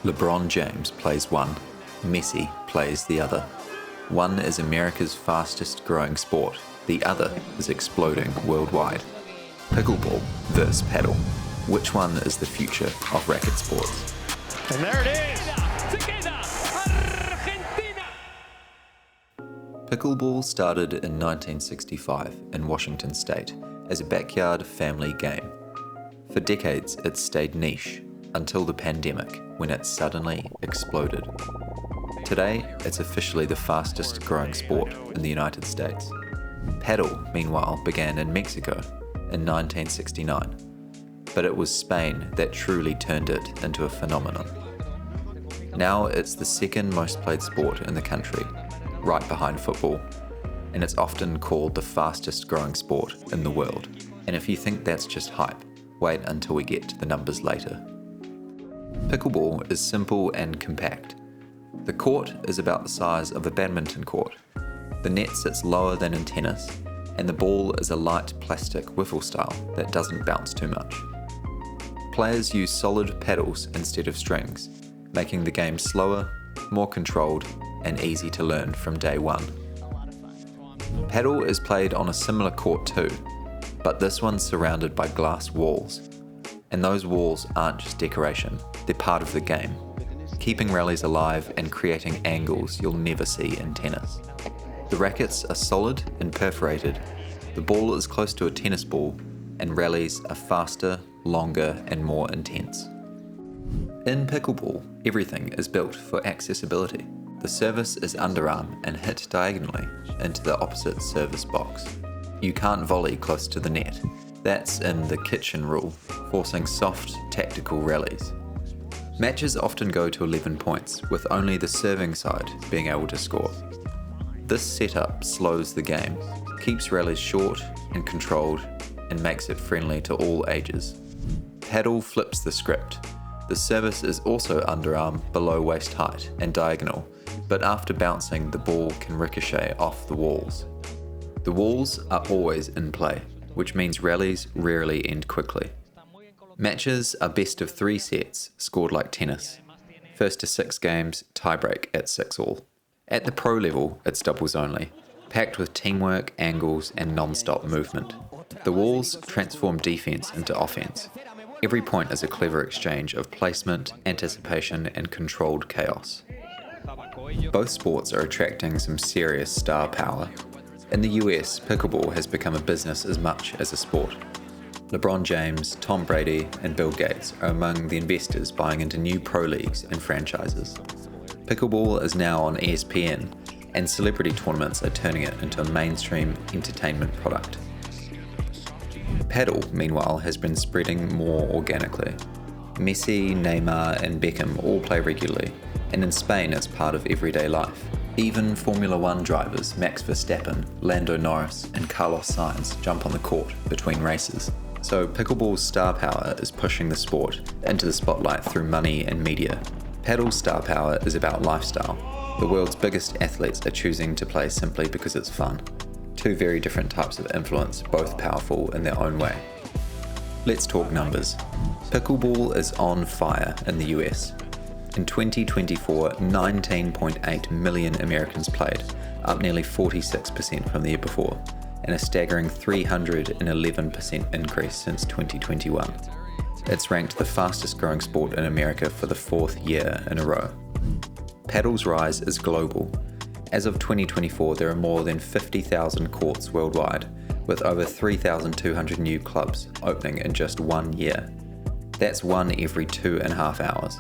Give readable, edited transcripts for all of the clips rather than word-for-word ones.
LeBron James plays one, Messi plays the other. One is America's fastest growing sport, the other is exploding worldwide. Pickleball versus paddle. Which one is the future of racket sports? And there it is! Argentina! Pickleball started in 1965 in Washington State as a backyard family game. For decades it stayed niche until the pandemic, when it suddenly exploded. Today, it's officially the fastest growing sport in the United States. Padel, meanwhile, began in Mexico in 1969, but it was Spain that truly turned it into a phenomenon. Now it's the second most played sport in the country, right behind football, and it's often called the fastest growing sport in the world. And if you think that's just hype, wait until we get to the numbers later. Pickleball is simple and compact. The court is about the size of a badminton court. The net sits lower than in tennis, and the ball is a light plastic wiffle style that doesn't bounce too much. Players use solid paddles instead of strings, making the game slower, more controlled, and easy to learn from day one. Padel is played on a similar court too, but this one's surrounded by glass walls. And those walls aren't just decoration, they're part of the game, keeping rallies alive and creating angles you'll never see in tennis. The rackets are solid and perforated, the ball is close to a tennis ball, and rallies are faster, longer, and more intense. In pickleball, everything is built for accessibility. The service is underarm and hit diagonally into the opposite service box. You can't volley close to the net. That's in the kitchen rule, forcing soft, tactical rallies. Matches often go to 11 points, with only the serving side being able to score. This setup slows the game, keeps rallies short and controlled, and makes it friendly to all ages. Padel flips the script. The service is also underarm below waist height and diagonal, but after bouncing the ball can ricochet off the walls. The walls are always in play, which means rallies rarely end quickly. Matches are best of 3 sets, scored like tennis. First to 6 games, tiebreak at 6-all. At the pro level, it's doubles only, packed with teamwork, angles, and non-stop movement. The walls transform defense into offense. Every point is a clever exchange of placement, anticipation, and controlled chaos. Both sports are attracting some serious star power. In the US, pickleball has become a business as much as a sport. LeBron James, Tom Brady, and Bill Gates are among the investors buying into new pro leagues and franchises. Pickleball is now on ESPN, and celebrity tournaments are turning it into a mainstream entertainment product. Padel, meanwhile, has been spreading more organically. Messi, Neymar, and Beckham all play regularly, and in Spain it's part of everyday life. Even Formula One drivers Max Verstappen, Lando Norris, and Carlos Sainz jump on the court between races. So pickleball's star power is pushing the sport into the spotlight through money and media. Padel's star power is about lifestyle. The world's biggest athletes are choosing to play simply because it's fun. 2 very different types of influence, both powerful in their own way. Let's talk numbers. Pickleball is on fire in the US. In 2024, 19.8 million Americans played, up nearly 46% from the year before, and a staggering 311% increase since 2021. It's ranked the fastest growing sport in America for the 4th year in a row. Padel's rise is global. As of 2024, there are more than 50,000 courts worldwide, with over 3,200 new clubs opening in just 1 year. That's one every 2.5 hours.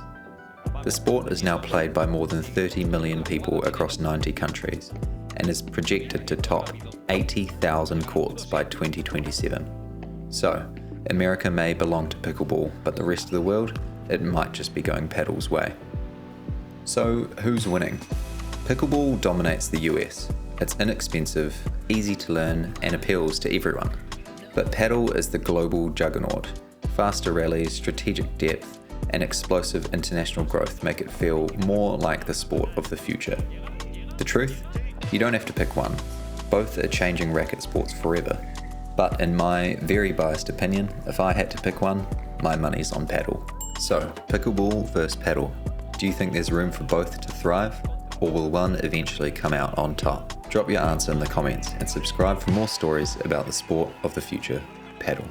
The sport is now played by more than 30 million people across 90 countries and is projected to top 80,000 courts by 2027. So, America may belong to pickleball, but the rest of the world, it might just be going Padel's way. So, who's winning? Pickleball dominates the US. It's inexpensive, easy to learn, and appeals to everyone. But Padel is the global juggernaut. Faster rallies, strategic depth, and explosive international growth make it feel more like the sport of the future. The truth? You don't have to pick one. Both are changing racket sports forever. But in my very biased opinion, if I had to pick one, my money's on Padel. So, pickleball versus Padel. Do you think there's room for both to thrive, or will one eventually come out on top? Drop your answer in the comments and subscribe for more stories about the sport of the future, paddle.